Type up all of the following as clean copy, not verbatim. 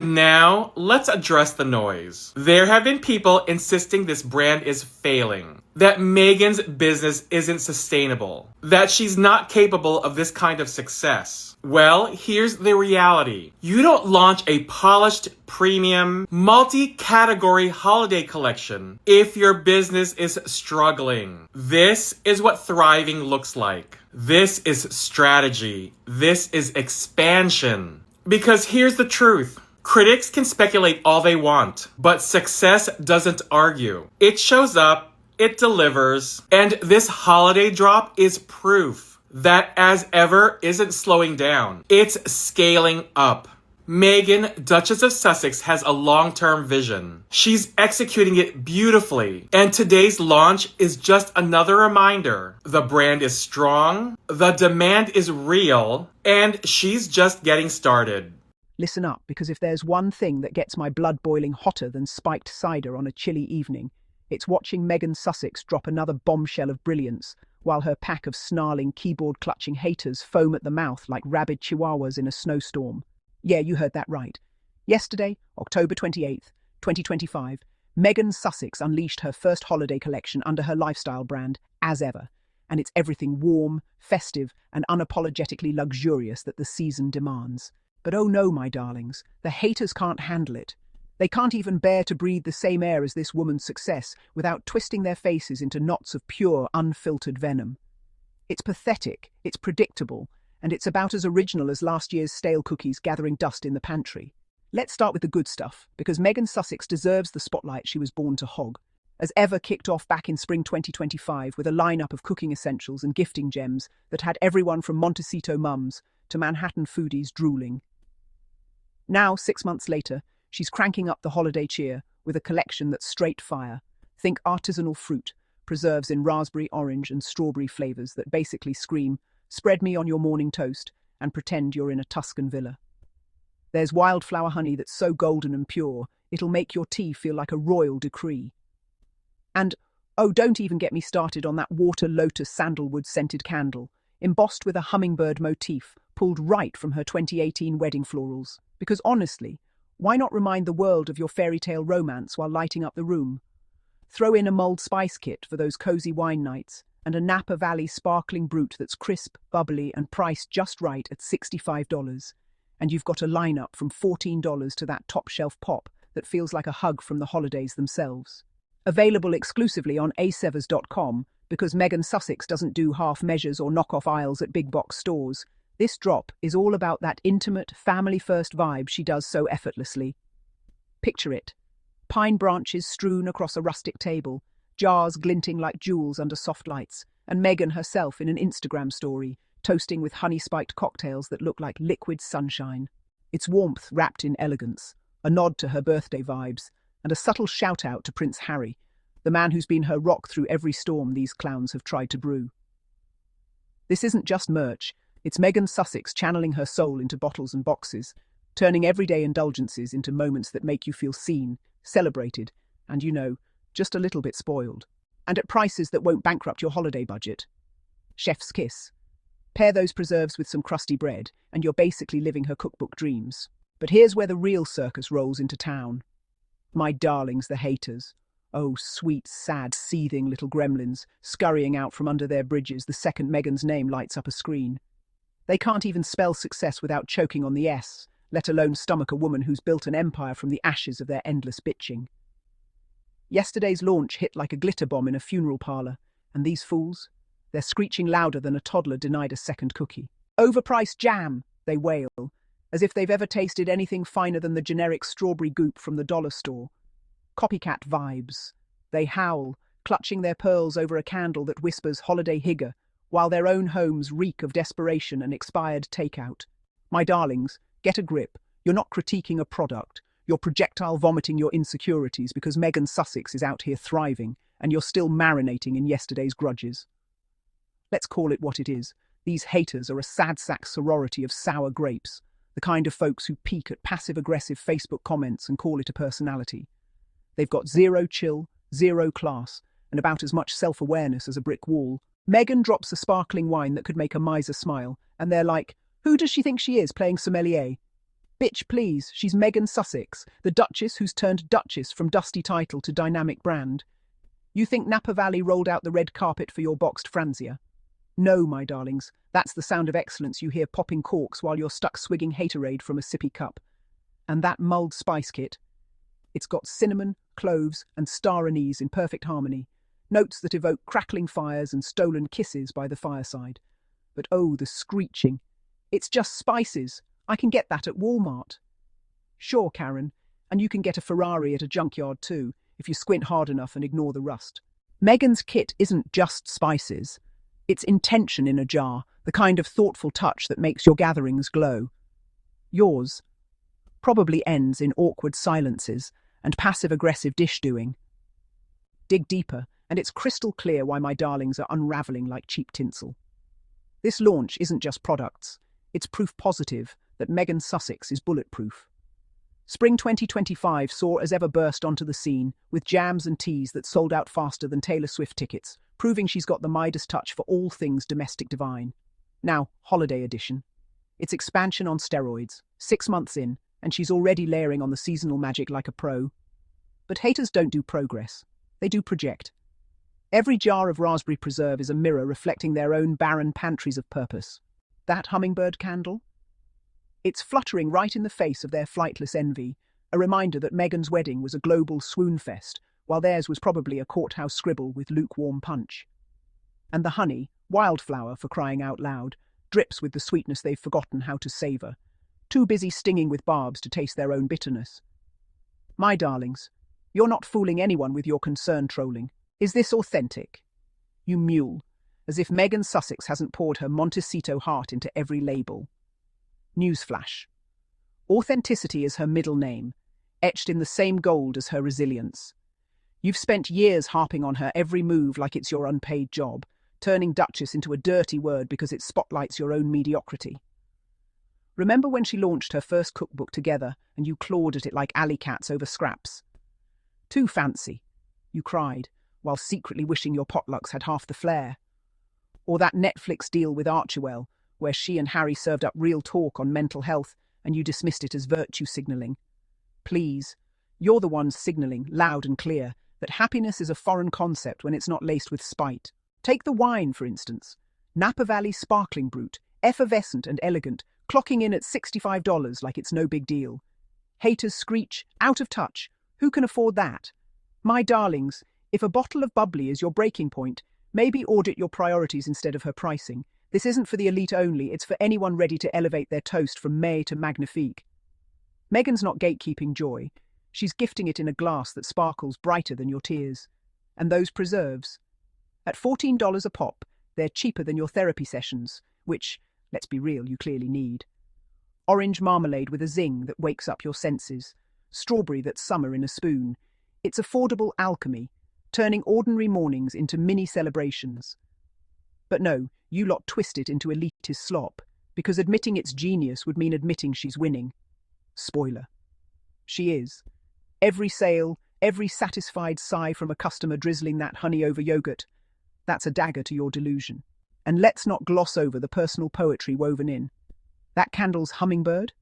Now, let's address the noise. There have been people insisting this brand is failing, that Meghan's business isn't sustainable, that she's not capable of this kind of success. Well, here's the reality. You don't launch a polished, premium, multi-category holiday collection if your business is struggling. This is what thriving looks like. This is strategy. This is expansion. Because here's the truth. Critics can speculate all they want, but success doesn't argue. It shows up, it delivers, and this holiday drop is proof that as ever isn't slowing down. It's scaling up. Meghan, Duchess of Sussex, has a long-term vision. She's executing it beautifully, and today's launch is just another reminder. The brand is strong, the demand is real, and she's just getting started. Listen up, because if there's one thing that gets my blood boiling hotter than spiked cider on a chilly evening, it's watching Meghan Sussex drop another bombshell of brilliance, while her pack of snarling, keyboard-clutching haters foam at the mouth like rabid chihuahuas in a snowstorm. Yeah, you heard that right. Yesterday, October 28th, 2025, Meghan Sussex unleashed her first holiday collection under her lifestyle brand, As Ever, and it's everything warm, festive, and unapologetically luxurious that the season demands. But oh no, my darlings, the haters can't handle it. They can't even bear to breathe the same air as this woman's success without twisting their faces into knots of pure, unfiltered venom. It's pathetic, it's predictable, and it's about as original as last year's stale cookies gathering dust in the pantry. Let's start with the good stuff, because Meghan Sussex deserves the spotlight she was born to hog. As Ever kicked off back in spring 2025 with a lineup of cooking essentials and gifting gems that had everyone from Montecito mums to Manhattan foodies drooling. Now, 6 months later, she's cranking up the holiday cheer with a collection that's straight fire. Think artisanal fruit, preserves in raspberry, orange, and strawberry flavors that basically scream, spread me on your morning toast and pretend you're in a Tuscan villa. There's wildflower honey that's so golden and pure, it'll make your tea feel like a royal decree. And, oh, don't even get me started on that water lotus sandalwood scented candle, embossed with a hummingbird motif pulled right from her 2018 wedding florals. Because honestly, why not remind the world of your fairy tale romance while lighting up the room? Throw in a mulled spice kit for those cozy wine nights, and a Napa Valley sparkling brut that's crisp, bubbly, and priced just right at $65. And you've got a lineup from $14 to that top-shelf pop that feels like a hug from the holidays themselves. Available exclusively on asevers.com, because Meghan Sussex doesn't do half measures or knock-off aisles at big box stores. This drop is all about that intimate, family-first vibe she does so effortlessly. Picture it. Pine branches strewn across a rustic table, jars glinting like jewels under soft lights, and Meghan herself in an Instagram story, toasting with honey-spiked cocktails that look like liquid sunshine. It's warmth wrapped in elegance, a nod to her birthday vibes, and a subtle shout-out to Prince Harry, the man who's been her rock through every storm these clowns have tried to brew. This isn't just merch. It's Meghan Sussex channeling her soul into bottles and boxes, turning everyday indulgences into moments that make you feel seen, celebrated, and, just a little bit spoiled. And at prices that won't bankrupt your holiday budget. Chef's kiss. Pair those preserves with some crusty bread, and you're basically living her cookbook dreams. But here's where the real circus rolls into town. My darlings, the haters. Oh, sweet, sad, seething little gremlins, scurrying out from under their bridges the second Meghan's name lights up a screen. They can't even spell success without choking on the S, let alone stomach a woman who's built an empire from the ashes of their endless bitching. Yesterday's launch hit like a glitter bomb in a funeral parlor, and these fools, they're screeching louder than a toddler denied a second cookie. Overpriced jam, they wail, as if they've ever tasted anything finer than the generic strawberry goop from the dollar store. Copycat vibes. They howl, clutching their pearls over a candle that whispers holiday hygge, while their own homes reek of desperation and expired takeout. My darlings, get a grip. You're not critiquing a product. You're projectile vomiting your insecurities because Meghan Sussex is out here thriving, and you're still marinating in yesterday's grudges. Let's call it what it is. These haters are a sad sack sorority of sour grapes, the kind of folks who peek at passive-aggressive Facebook comments and call it a personality. They've got zero chill, zero class, and about as much self-awareness as a brick wall. Meghan drops a sparkling wine that could make a miser smile, and they're like, who does she think she is, playing sommelier? Bitch, please, she's Meghan Sussex, the Duchess who's turned Duchess from dusty title to dynamic brand. You think Napa Valley rolled out the red carpet for your boxed Franzia? No, my darlings, that's the sound of excellence you hear popping corks while you're stuck swigging haterade from a sippy cup. And that mulled spice kit? It's got cinnamon, cloves, and star anise in perfect harmony, notes that evoke crackling fires and stolen kisses by the fireside. But oh, the screeching. It's just spices. I can get that at Walmart. Sure, Karen, and you can get a Ferrari at a junkyard too, if you squint hard enough and ignore the rust. Meghan's kit isn't just spices. It's intention in a jar, the kind of thoughtful touch that makes your gatherings glow. Yours probably ends in awkward silences and passive-aggressive dish-doing. Dig deeper, and it's crystal clear why my darlings are unravelling like cheap tinsel. This launch isn't just products. It's proof positive that Meghan Sussex is bulletproof. Spring 2025 saw as ever burst onto the scene with jams and teas that sold out faster than Taylor Swift tickets, proving she's got the Midas touch for all things domestic divine. Now, holiday edition. It's expansion on steroids, 6 months in, and she's already layering on the seasonal magic like a pro. But haters don't do progress. They do project. Every jar of raspberry preserve is a mirror reflecting their own barren pantries of purpose. That hummingbird candle? It's fluttering right in the face of their flightless envy, a reminder that Meghan's wedding was a global swoon fest, while theirs was probably a courthouse scribble with lukewarm punch. And the honey, wildflower for crying out loud, drips with the sweetness they've forgotten how to savour, too busy stinging with barbs to taste their own bitterness. My darlings, you're not fooling anyone with your concern trolling. Is this authentic? You mule, as if Meghan Sussex hasn't poured her Montecito heart into every label. Newsflash. Authenticity is her middle name, etched in the same gold as her resilience. You've spent years harping on her every move like it's your unpaid job, turning Duchess into a dirty word because it spotlights your own mediocrity. Remember when she launched her first cookbook together and you clawed at it like alley cats over scraps? Too fancy, you cried, while secretly wishing your potlucks had half the flair. Or that Netflix deal with Archewell, where she and Harry served up real talk on mental health and you dismissed it as virtue signalling. Please, you're the ones signalling, loud and clear, that happiness is a foreign concept when it's not laced with spite. Take the wine, for instance. Napa Valley Sparkling Brut, effervescent and elegant, clocking in at $65 like it's no big deal. Haters screech, out of touch. Who can afford that? My darlings, if a bottle of bubbly is your breaking point, maybe audit your priorities instead of her pricing. This isn't for the elite only, it's for anyone ready to elevate their toast from May to Magnifique. Meghan's not gatekeeping joy. She's gifting it in a glass that sparkles brighter than your tears. And those preserves? At $14 a pop, they're cheaper than your therapy sessions, which, let's be real, you clearly need. Orange marmalade with a zing that wakes up your senses. Strawberry that's summer in a spoon. It's affordable alchemy, turning ordinary mornings into mini celebrations. But no, you lot twist it into elitist slop, because admitting it's genius would mean admitting she's winning. Spoiler. She is. Every sale, every satisfied sigh from a customer drizzling that honey over yogurt, that's a dagger to your delusion. And let's not gloss over the personal poetry woven in. That candle's hummingbird?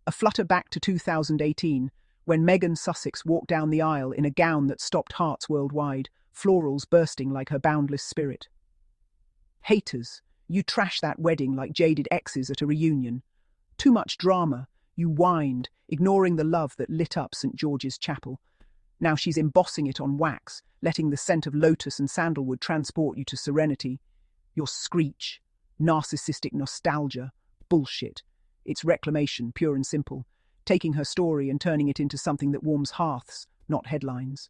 A flutter back to 2018, when Meghan Sussex walked down the aisle in a gown that stopped hearts worldwide, florals bursting like her boundless spirit. Haters, you trash that wedding like jaded exes at a reunion. Too much drama, you whined, ignoring the love that lit up St. George's Chapel. Now she's embossing it on wax, letting the scent of lotus and sandalwood transport you to serenity. Your screech, narcissistic nostalgia, bullshit. It's reclamation, pure and simple, taking her story and turning it into something that warms hearths, not headlines.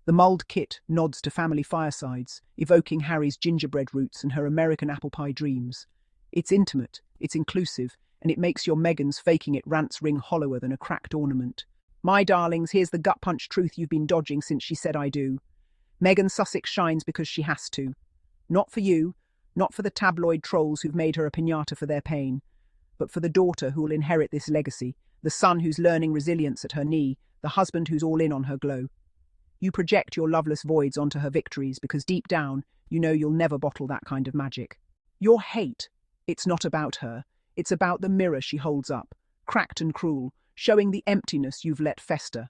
The mulled kit nods to family firesides, evoking Harry's gingerbread roots and her American apple pie dreams. It's intimate, it's inclusive, and it makes your Meghan's faking it rants ring hollower than a cracked ornament. My darlings, here's the gut-punch truth you've been dodging since she said I do. Meghan Sussex shines because she has to. Not for you, not for the tabloid trolls who've made her a piñata for their pain, but for the daughter who'll inherit this legacy, the son who's learning resilience at her knee, the husband who's all in on her glow. You project your loveless voids onto her victories because deep down, you know you'll never bottle that kind of magic. Your hate, it's not about her. It's about the mirror she holds up. cracked and cruel, showing the emptiness you've let fester.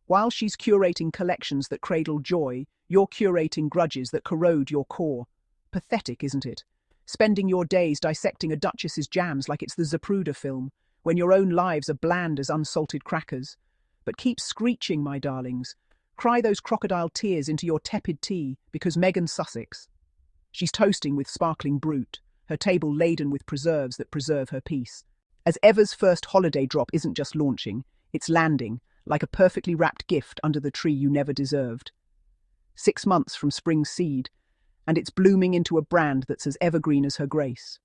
While she's curating collections that cradle joy, you're curating grudges that corrode your core. Pathetic, isn't it? Spending your days dissecting a duchess's jams like it's the Zapruder film, when your own lives are bland as unsalted crackers. But keep screeching, my darlings. Cry those crocodile tears into your tepid tea, because Meghan Sussex. She's toasting with sparkling brute, her table laden with preserves that preserve her peace. As Ever's first holiday drop isn't just launching, it's landing, like a perfectly wrapped gift under the tree you never deserved. 6 months from spring's seed, and it's blooming into a brand that's as evergreen as her grace.